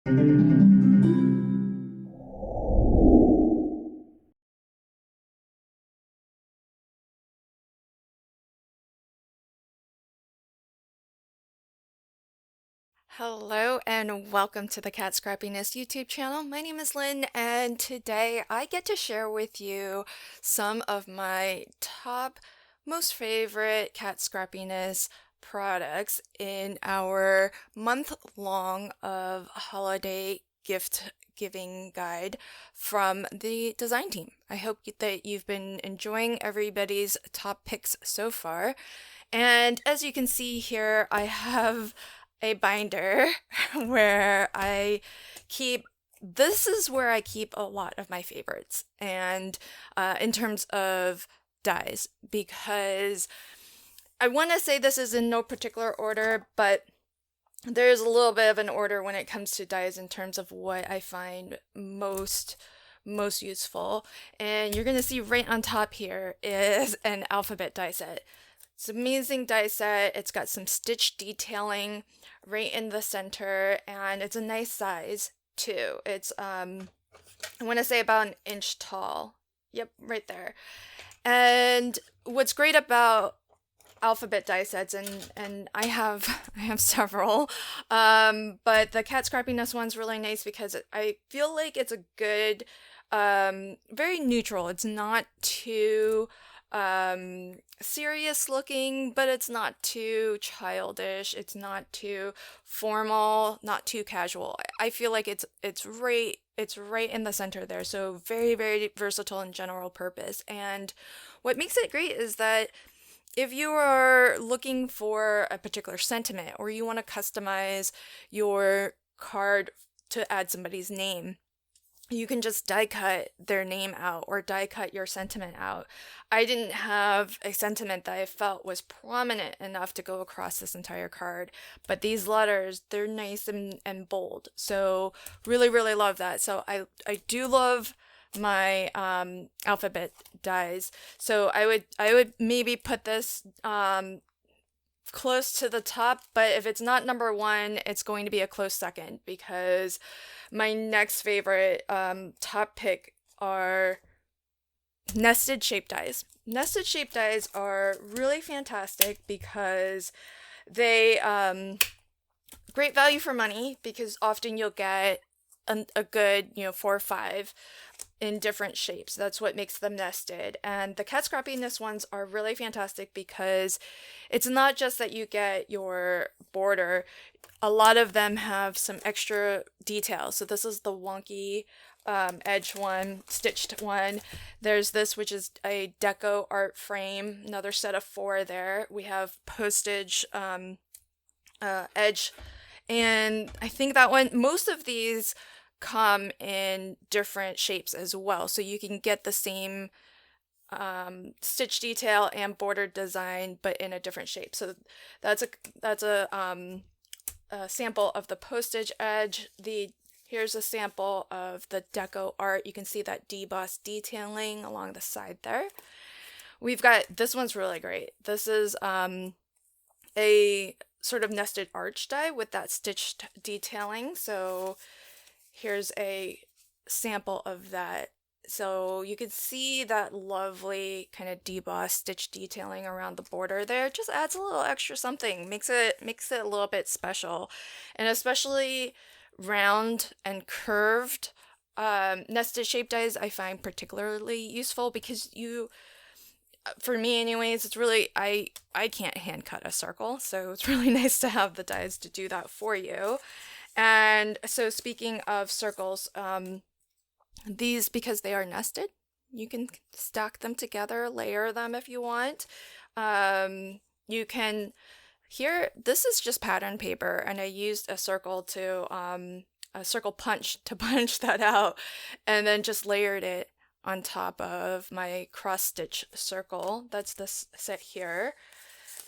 Hello and welcome to the Kat Scrappiness YouTube channel. My name is Lynn, and today I get to share with you some of my top most favorite Kat Scrappiness products in our month-long of holiday gift giving guide from the design team. I hope that you've been enjoying everybody's top picks so far. And as you can see here, I have a binder where I keep this is where I keep a lot of my favorites, and in terms of dyes, because I want to say this is in no particular order, but there's a little bit of an order when it comes to dyes in terms of what I find most useful. And you're gonna see right on top here is an alphabet die set. It's an amazing die set. It's got some stitch detailing right in the center, and it's a nice size too. It's I want to say about an inch tall. Yep, right there. And what's great about alphabet die sets, and I have several, but the Kat Scrappiness one's really nice because I feel like it's a good, very neutral. It's not too serious looking, but it's not too childish. It's not too formal, not too casual. I feel like it's right in the center there. So very versatile and general purpose. And what makes it great is that if you are looking for a particular sentiment, or you want to customize your card to add somebody's name, you can just die cut their name out or die cut your sentiment out. I didn't have a sentiment that I felt was prominent enough to go across this entire card, but these letters, they're nice and bold. So really love that. So I do love my alphabet dies. So I would maybe put this close to the top, but if it's not number one, it's going to be a close second, because my next favorite top pick are nested shape dies. Nested shape dies are really fantastic because they great value for money, because often you'll get a good, 4 or 5 in different shapes. That's what makes them nested. And the Kat Scrappiness ones are really fantastic because it's not just that you get your border. A lot of them have some extra detail. So this is the wonky edge one, stitched one. There's this, which is a deco art frame, another set of 4 there. We have postage edge, and I think that one, most of these come in different shapes as well, so you can get the same stitch detail and border design but in a different shape. So that's a sample of the postage edge. Here's a sample of the deco art. You can see that deboss detailing along the side there. We've got, this one's really great. This is a sort of nested arch die with that stitched detailing. So here's a sample of that. So you can see that lovely kind of deboss stitch detailing around the border there. It just adds a little extra something, makes it a little bit special. And especially round and curved nested shape dies I find particularly useful, because for me anyways, it's really, I can't hand cut a circle, so it's really nice to have the dies to do that for you. And so speaking of circles, these, because they are nested, you can stack them together, layer them if you want. You can, here, this is just pattern paper, and I used a circle a circle punch to punch that out, and then just layered it on top of my cross stitch circle. That's this set here.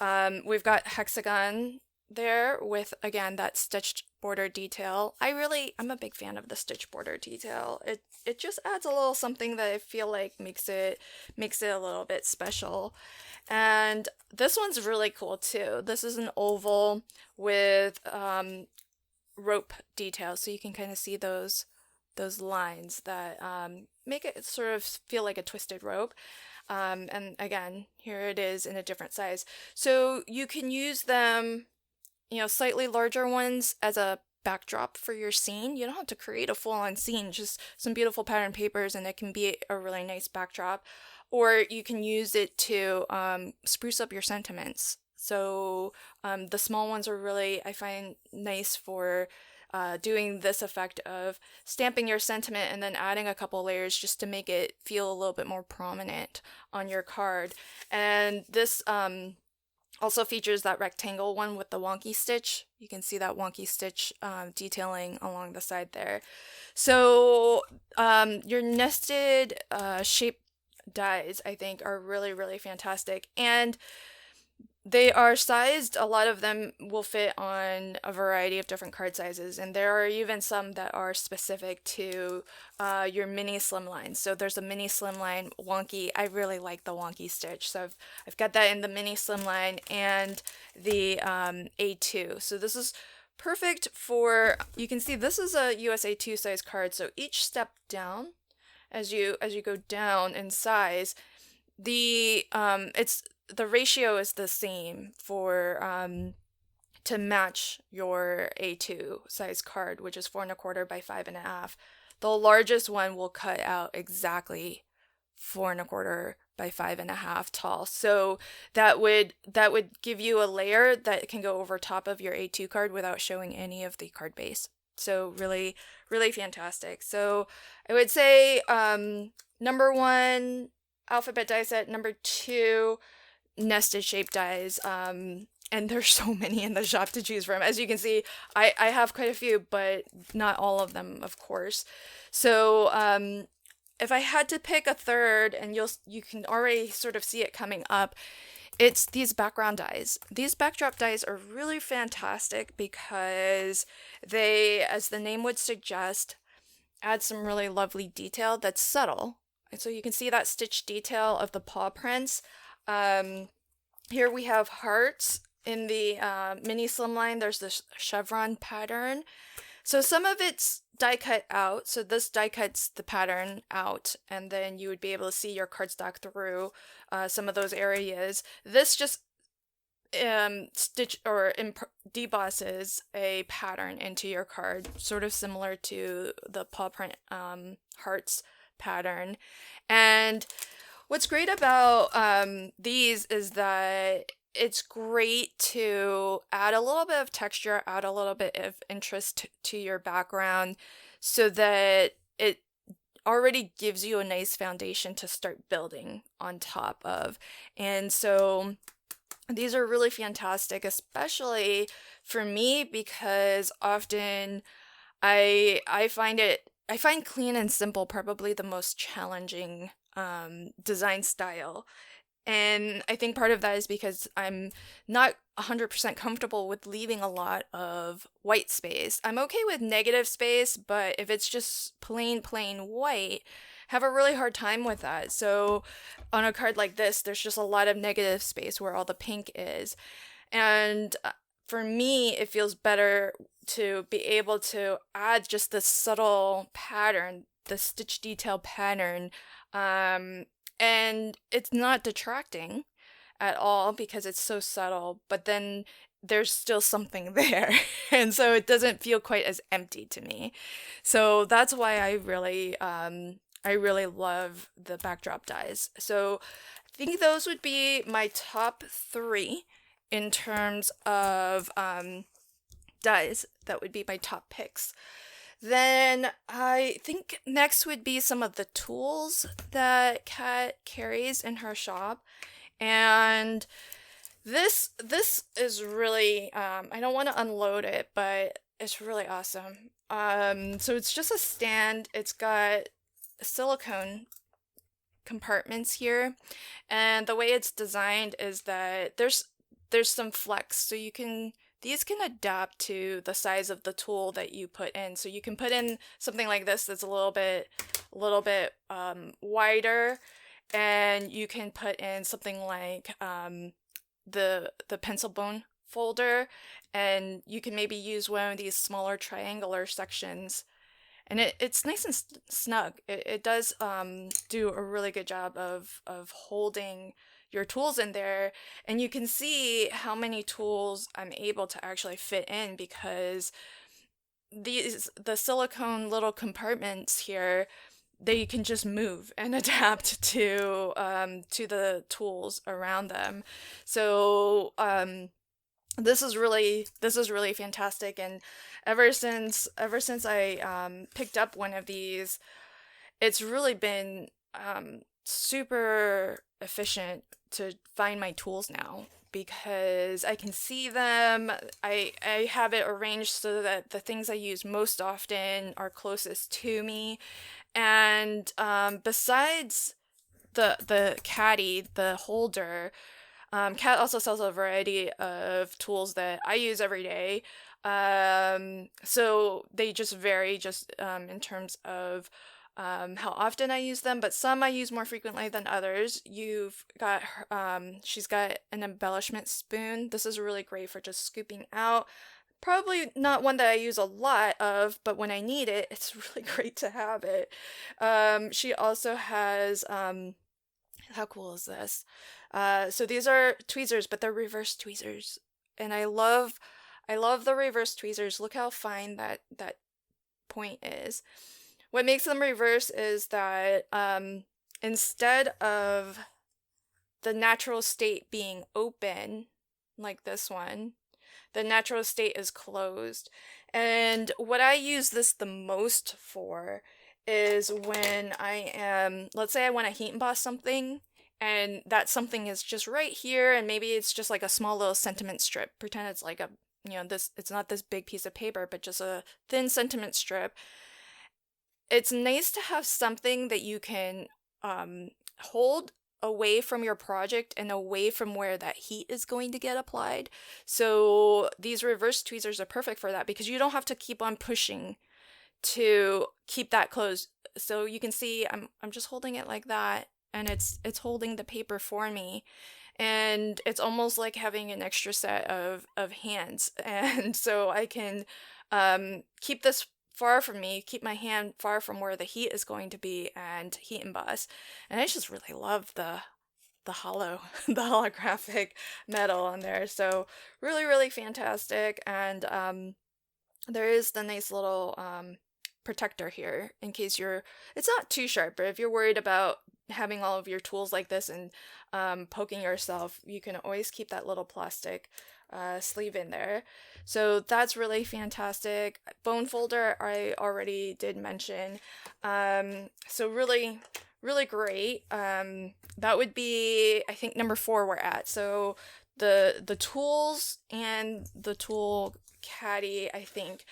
We've got hexagon there with, again, that stitched border detail. I'm a big fan of the stitch border detail. It just adds a little something that I feel like makes it a little bit special. And this one's really cool too. This is an oval with rope details, so you can kind of see those lines that make it sort of feel like a twisted rope. And again, here it is in a different size. So you can use them, slightly larger ones as a backdrop for your scene. You don't have to create a full-on scene, just some beautiful pattern papers, and it can be a really nice backdrop. Or you can use it to spruce up your sentiments. So the small ones are really, I find, nice for doing this effect of stamping your sentiment and then adding a couple layers just to make it feel a little bit more prominent on your card. And this also features that rectangle one with the wonky stitch. You can see that wonky stitch detailing along the side there. So your nested shape dies, I think, are really, really fantastic. And they are sized, a lot of them will fit on a variety of different card sizes, and there are even some that are specific to your mini slimline. So there's a mini slimline wonky. I really like the wonky stitch, so I've got that in the mini slimline and the A2. So this is perfect for, you can see this is a US A2 size card, so each step down, as you go down in size, the ratio is the same for to match your A2 size card, which is 4¼ by 5½. The largest one will cut out exactly 4¼ by 5½ tall. So that would give you a layer that can go over top of your A2 card without showing any of the card base. So really, really fantastic. So I would say number 1, alphabet die set. Number 2, nested shape dies. And there's so many in the shop to choose from. As you can see, I have quite a few, but not all of them, of course. So if I had to pick a third, and you can already sort of see it coming up, it's these background dies. These backdrop dies are really fantastic because they, as the name would suggest, add some really lovely detail that's subtle. And so you can see that stitch detail of the paw prints. Here we have hearts. In the mini slimline, there's this chevron pattern. So some of it's die cut out. So this die cuts the pattern out, and then you would be able to see your cardstock through some of those areas. This just stitch or debosses a pattern into your card, sort of similar to the paw print hearts pattern. And what's great about these is that it's great to add a little bit of texture, add a little bit of interest to your background so that it already gives you a nice foundation to start building on top of. And so these are really fantastic, especially for me, because often I find clean and simple probably the most challenging design style. And I think part of that is because I'm not 100% comfortable with leaving a lot of white space. I'm okay with negative space, but if it's just plain white, I have a really hard time with that. So on a card like this, there's just a lot of negative space where all the pink is. And for me, it feels better to be able to add just this subtle pattern, the stitch detail pattern, and it's not detracting at all because it's so subtle, but then there's still something there. And so it doesn't feel quite as empty to me. So that's why I really love the backdrop dies. So I think those would be my top 3 in terms of dies. That would be my top picks. Then I think next would be some of the tools that Kat carries in her shop. And this is really, I don't want to unload it, but it's really awesome. So it's just a stand. It's got silicone compartments here. And the way it's designed is that there's some flex, so these can adapt to the size of the tool that you put in. So you can put in something like this that's a little bit wider, and you can put in something like the pencil bone folder, and you can maybe use one of these smaller triangular sections, and it's nice and snug. It does do a really good job of holding your tools in there, and you can see how many tools I'm able to actually fit in, because the silicone little compartments here, they can just move and adapt to the tools around them. So this is really fantastic, and ever since I picked up one of these, it's really been super efficient to find my tools now, because I can see them. I have it arranged so that the things I use most often are closest to me. And besides the caddy, the holder, Kat also sells a variety of tools that I use every day. So they just vary just in terms of how often I use them, but some I use more frequently than others. She's got an embellishment spoon. This is really great for just scooping out. Probably not one that I use a lot of, but when I need it, it's really great to have it. She also has, how cool is this? So these are tweezers, but they're reverse tweezers. And I love the reverse tweezers. Look how fine that point is. What makes them reverse is that instead of the natural state being open, like this one, the natural state is closed. And what I use this the most for is when let's say I want to heat emboss something, and that something is just right here, and maybe it's just like a small little sentiment strip. Pretend it's like it's not this big piece of paper, but just a thin sentiment strip. It's nice to have something that you can hold away from your project and away from where that heat is going to get applied. So these reverse tweezers are perfect for that, because you don't have to keep on pushing to keep that closed. So you can see I'm just holding it like that, and it's holding the paper for me. And it's almost like having an extra set of hands. And so I can keep this far from me, keep my hand far from where the heat is going to be, and heat emboss. And I just really love the the holographic metal on there. So really, really fantastic. And there is the nice little protector here in case it's not too sharp, but if you're worried about having all of your tools like this and poking yourself, you can always keep that little plastic sleeve in there. So that's really fantastic. Bone folder I already did mention. So really, really great. That would be, I think, number 4 we're at. So the tools and the tool caddy, I think.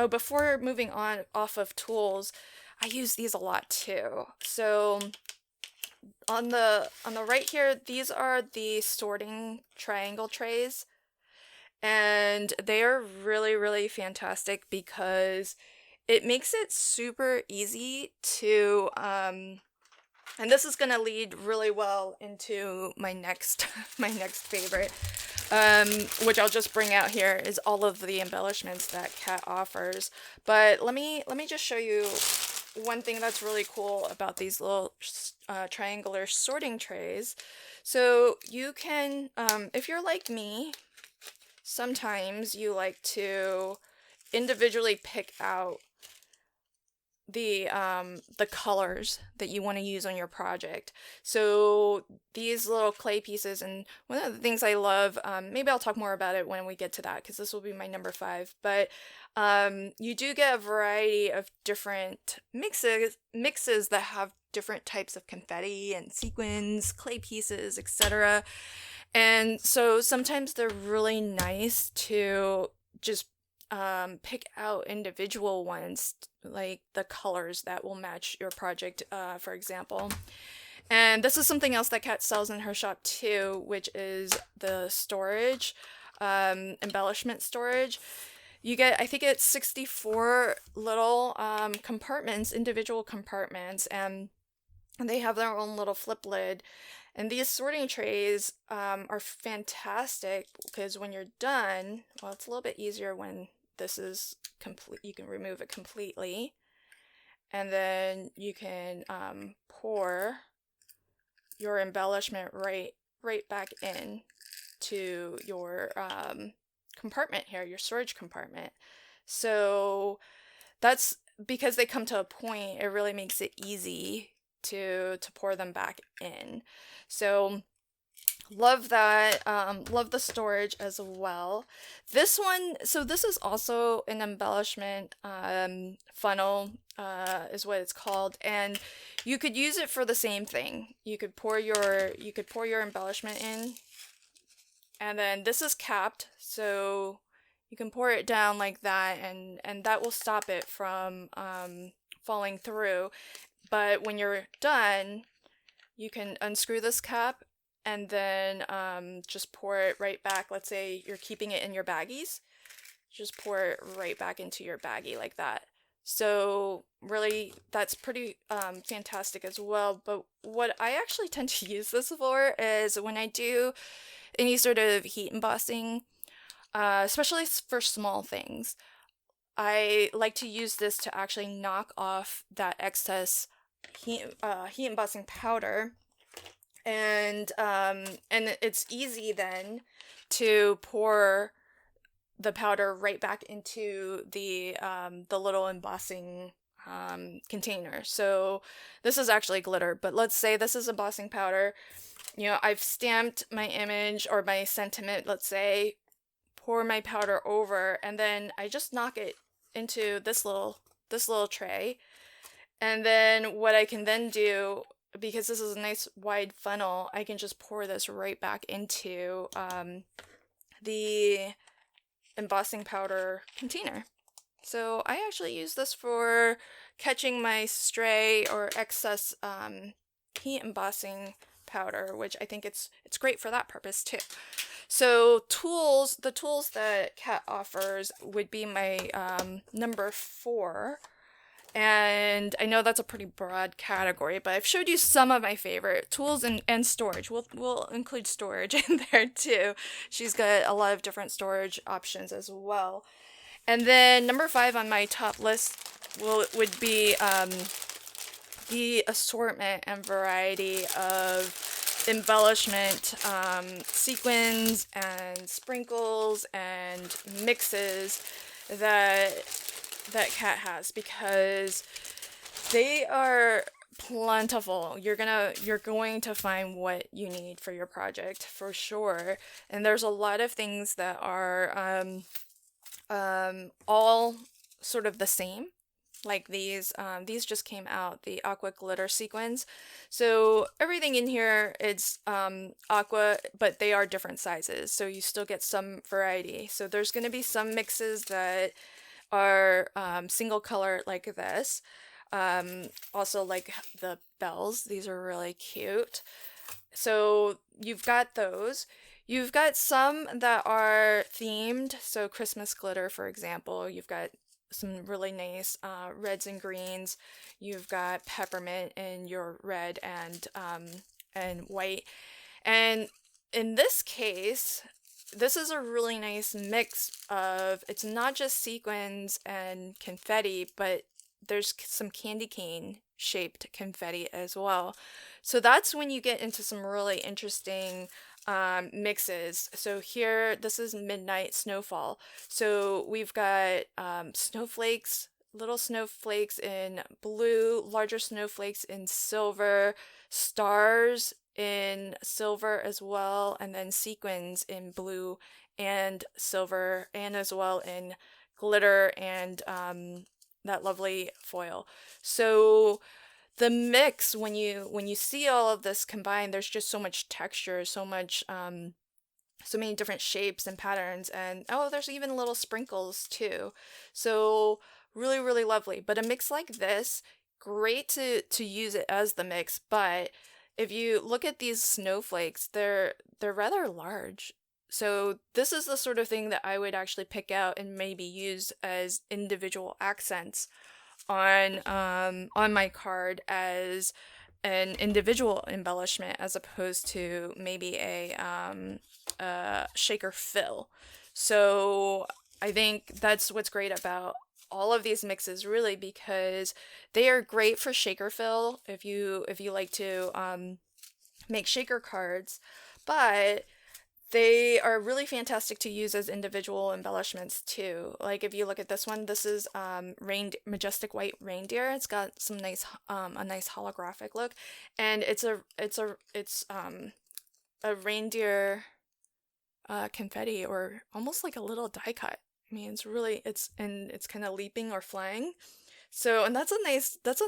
Before moving on off of tools, I use these a lot too. So on the right here, these are the sorting triangle trays, and they are really, really fantastic because it makes it super easy to and this is gonna lead really well into my next my next favorite, which I'll just bring out here, is all of the embellishments that Kat offers. But let me just show you one thing that's really cool about these little triangular sorting trays. So you can, if you're like me, sometimes you like to individually pick out the colors that you want to use on your project. So these little clay pieces, and one of the things I love, maybe I'll talk more about it when we get to that, because this will be my number 5, but you do get a variety of different mixes that have different types of confetti and sequins, clay pieces, etc. And so sometimes they're really nice to just pick out individual ones, like the colors that will match your project, for example. And this is something else that Kat sells in her shop too, which is the storage, embellishment storage. You get, I think it's 64 little compartments, individual compartments, and they have their own little flip lid. And these sorting trays are fantastic because when you're done, well, it's a little bit easier when this is complete. You can remove it completely, and then you can pour your embellishment right back in to your compartment here, your storage compartment. So that's because they come to a point, it really makes it easy to pour them back in. So love that. Love the storage as well. This one, so this is also an embellishment funnel, is what it's called, and you could use it for the same thing. You could pour your embellishment in, and then this is capped, so you can pour it down like that, and that will stop it from falling through. But when you're done, you can unscrew this cap and then just pour it right back. Let's say you're keeping it in your baggies. Just pour it right back into your baggie like that. So really, that's pretty fantastic as well. But what I actually tend to use this for is when I do any sort of heat embossing, especially for small things. I like to use this to actually knock off that excess heat embossing powder, and it's easy then to pour the powder right back into the little embossing container. So this is actually glitter, but let's say this is embossing powder. You know, I've stamped my image or my sentiment, let's say, pour my powder over, and then I just knock it into this little tray. And then what I can then do, because this is a nice wide funnel, I can just pour this right back into the embossing powder container. So I actually use this for catching my stray or excess heat embossing powder, which I think it's great for that purpose too. So the tools that Kat offers would be my number 4. And I know that's a pretty broad category, but I've showed you some of my favorite tools and storage. We'll include storage in there too. She's got a lot of different storage options as well. And then number 5 on my top list would be the assortment and variety of embellishment, sequins and sprinkles and mixes that Kat has, because they are plentiful. You're going to find what you need for your project for sure. And there's a lot of things that are all sort of the same. Like these just came out, the aqua glitter sequins. So everything in here is aqua, but they are different sizes, so you still get some variety. So there's going to be some mixes that are single color like this. Also like the bells, these are really cute. So you've got those. You've got some that are themed, so Christmas glitter, for example. You've got some really nice reds and greens. You've got peppermint in your red and white. And in this case, this is a really nice mix of, it's not just sequins and confetti, but there's some candy cane shaped confetti as well. So that's when you get into some really interesting mixes. So here, this is Midnight Snowfall. So we've got snowflakes, little snowflakes in blue, larger snowflakes in silver, stars in silver as well, and then sequins in blue and silver, and as well in glitter and that lovely foil. So the mix, when you see all of this combined, there's just so much texture, so much so many different shapes and patterns, and oh, there's even little sprinkles too. So really, really lovely. But a mix like this, great to use it as the mix, but if you look at these snowflakes, they're rather large. So this is the sort of thing that I would actually pick out and maybe use as individual accents on my card as an individual embellishment as opposed to maybe a shaker fill. So I think that's what's great about all of these mixes, really, because they are great for shaker fill if you like to make shaker cards, but they are really fantastic to use as individual embellishments too. Like if you look at this one, this is majestic white reindeer. It's got some nice a nice holographic look, and it's a reindeer confetti, or almost like a little die cut. I mean, it's kind of leaping or flying. So, and that's a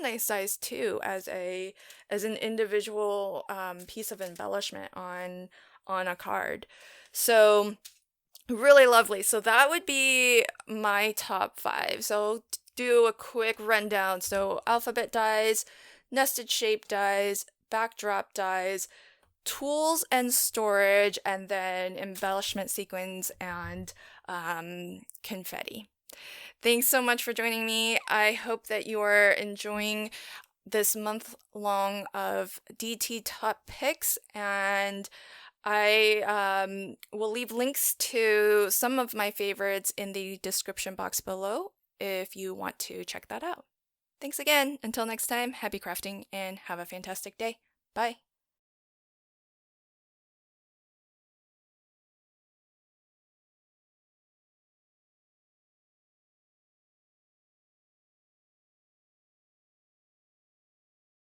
nice size too as an individual piece of embellishment on a card. So, really lovely. So that would be my top 5. So, do a quick rundown. So, alphabet dies, nested shape dies, backdrop dies, tools and storage, and then embellishment sequins and confetti. Thanks so much for joining me. I hope that you are enjoying this month long of DT top picks, and I will leave links to some of my favorites in the description box below if you want to check that out. Thanks again. Until next time, happy crafting and have a fantastic day. Bye.